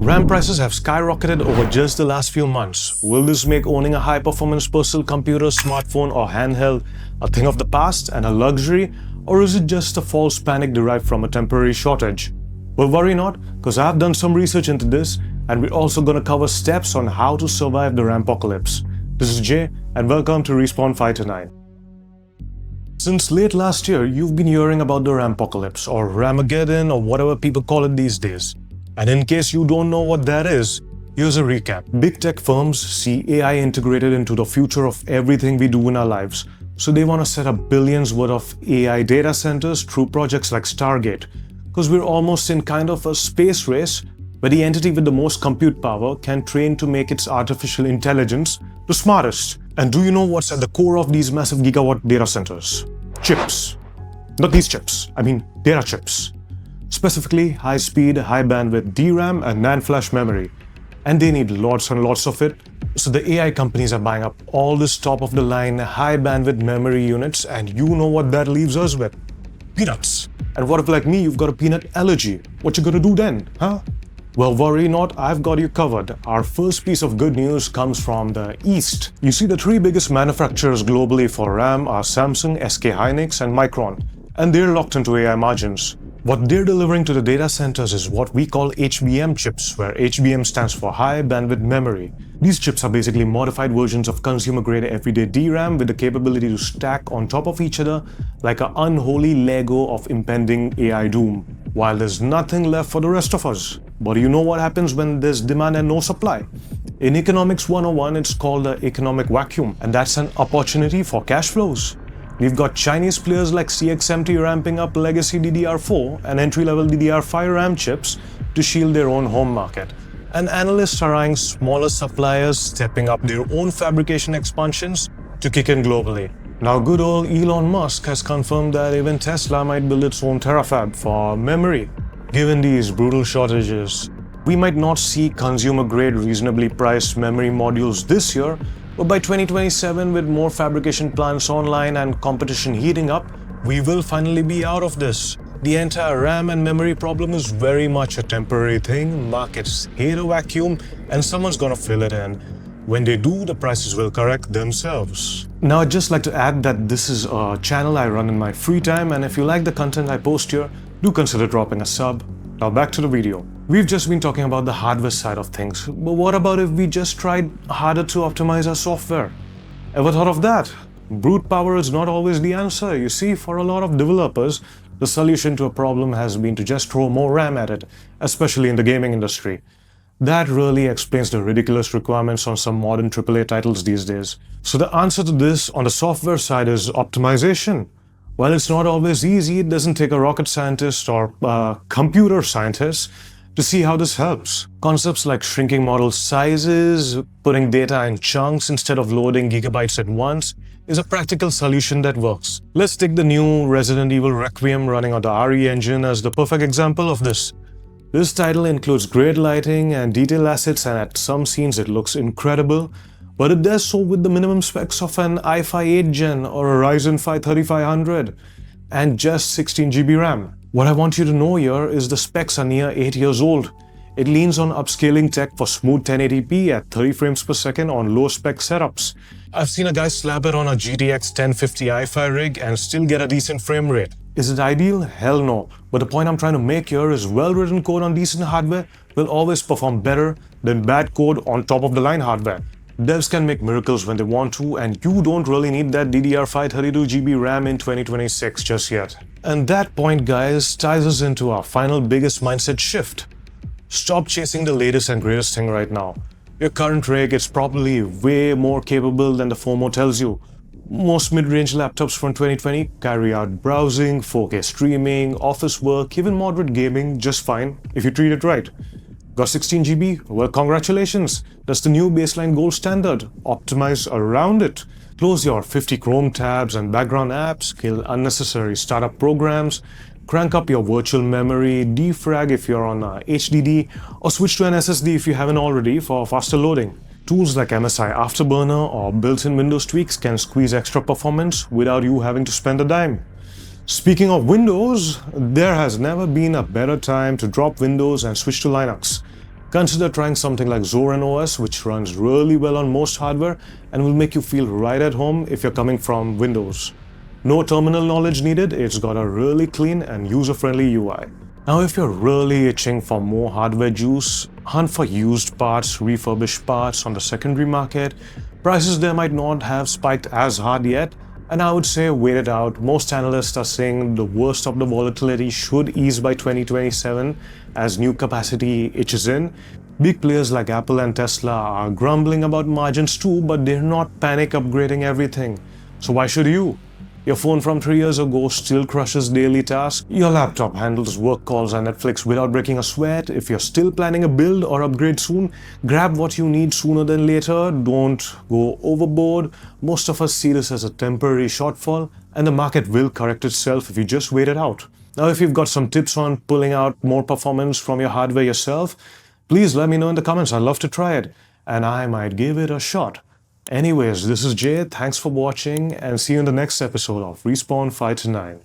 RAM prices have skyrocketed over just the last few months. Will this make owning a high-performance personal computer, smartphone or handheld a thing of the past and a luxury, or is it just a false panic derived from a temporary shortage? Well, worry not, because I've done some research into this and we're also going to cover steps on how to survive the RAM-apocalypse. This is Jay and welcome to Respawn 529. Since late last year, you've been hearing about the RAM-apocalypse or Ramageddon or whatever people call it these days. And in case you don't know what that is, here's a recap. Big tech firms see AI integrated into the future of everything we do in our lives. So they want to set up billions worth of AI data centers through projects like Stargate. Because we're almost in kind of a space race where the entity with the most compute power can train to make its artificial intelligence the smartest. And do you know what's at the core of these massive gigawatt data centers? Chips. Not these chips, I mean data chips. Specifically high-speed, high-bandwidth DRAM and NAND flash memory. And they need lots and lots of it. So the AI companies are buying up all this top-of-the-line high-bandwidth memory units, and you know what that leaves us with? Peanuts. And what if, like me, you've got a peanut allergy? What you gonna do then, huh? Well, worry not, I've got you covered. Our first piece of good news comes from the East. You see, the three biggest manufacturers globally for RAM are Samsung, SK Hynix and Micron. And they're locked into AI margins. What they're delivering to the data centers is what we call HBM chips, where HBM stands for high bandwidth memory. These chips are basically modified versions of consumer-grade everyday DRAM with the capability to stack on top of each other like an unholy Lego of impending AI doom, while there's nothing left for the rest of us. But do you know what happens when there's demand and no supply? In Economics 101, it's called the economic vacuum, and that's an opportunity for cash flows. We've got Chinese players like CXMT ramping up legacy DDR4 and entry-level DDR5 RAM chips to shield their own home market. And analysts are eyeing smaller suppliers stepping up their own fabrication expansions to kick in globally. Now, good old Elon Musk has confirmed that even Tesla might build its own terafab for memory. Given these brutal shortages, we might not see consumer-grade, reasonably priced memory modules this year, but by 2027, with more fabrication plants online and competition heating up, we will finally be out of this. The entire RAM and memory problem is very much a temporary thing. Markets hate a vacuum and someone's gonna fill it in. When they do, the prices will correct themselves. Now, I'd just like to add that this is a channel I run in my free time, and if you like the content I post here, do consider dropping a sub. Now back to the video. We've just been talking about the hardware side of things, but what about if we just tried harder to optimize our software? Ever thought of that? Brute power is not always the answer. You see, for a lot of developers, the solution to a problem has been to just throw more RAM at it, especially in the gaming industry. That really explains the ridiculous requirements on some modern AAA titles these days. So the answer to this on the software side is optimization. While it's not always easy, it doesn't take a rocket scientist or a computer scientist to see how this helps. Concepts like shrinking model sizes, putting data in chunks instead of loading gigabytes at once is a practical solution that works. Let's take the new Resident Evil Requiem running on the RE engine as the perfect example of this. This title includes great lighting and detail assets, and at some scenes it looks incredible, but it does so with the minimum specs of an i5 8th Gen or a Ryzen 5 3500 and just 16 GB RAM. What I want you to know here is the specs are near 8 years old. It leans on upscaling tech for smooth 1080p at 30 frames per second on low-spec setups. I've seen a guy slap it on a GTX 1050 i5 rig and still get a decent frame rate. Is it ideal? Hell no. But the point I'm trying to make here is well-written code on decent hardware will always perform better than bad code on top-of-the-line hardware. Devs can make miracles when they want to, and you don't really need that DDR5 32 GB RAM in 2026 just yet. And that point, guys, ties us into our final biggest mindset shift. Stop chasing the latest and greatest thing right now. Your current rig is probably way more capable than the FOMO tells you. Most mid-range laptops from 2020 carry out browsing, 4K streaming, office work, even moderate gaming just fine if you treat it right. Got 16 GB? Well, congratulations. That's the new baseline gold standard. Optimize around it. Close your 50 Chrome tabs and background apps, kill unnecessary startup programs, crank up your virtual memory, defrag if you're on HDD, or switch to an SSD if you haven't already for faster loading. Tools like MSI Afterburner or built-in Windows tweaks can squeeze extra performance without you having to spend a dime. Speaking of Windows, there has never been a better time to drop Windows and switch to Linux. Consider trying something like Zorin OS, which runs really well on most hardware and will make you feel right at home if you're coming from Windows. No terminal knowledge needed, it's got a really clean and user-friendly UI. Now if you're really itching for more hardware juice, hunt for used parts, refurbished parts on the secondary market. Prices there might not have spiked as hard yet, and I would say wait it out. Most analysts are saying the worst of the volatility should ease by 2027 as new capacity itches in. Big players like Apple and Tesla are grumbling about margins too, but they're not panic upgrading everything. So why should you? Your phone from 3 years ago still crushes daily tasks. Your laptop handles work calls and Netflix without breaking a sweat. If you're still planning a build or upgrade soon, grab what you need sooner than later. Don't go overboard. Most of us see this as a temporary shortfall, and the market will correct itself if you just wait it out. Now, if you've got some tips on pulling out more performance from your hardware yourself, please let me know in the comments. I'd love to try it, and I might give it a shot. Anyways, this is Jay. Thanks for watching, and see you in the next episode of Respawn 5 to 9.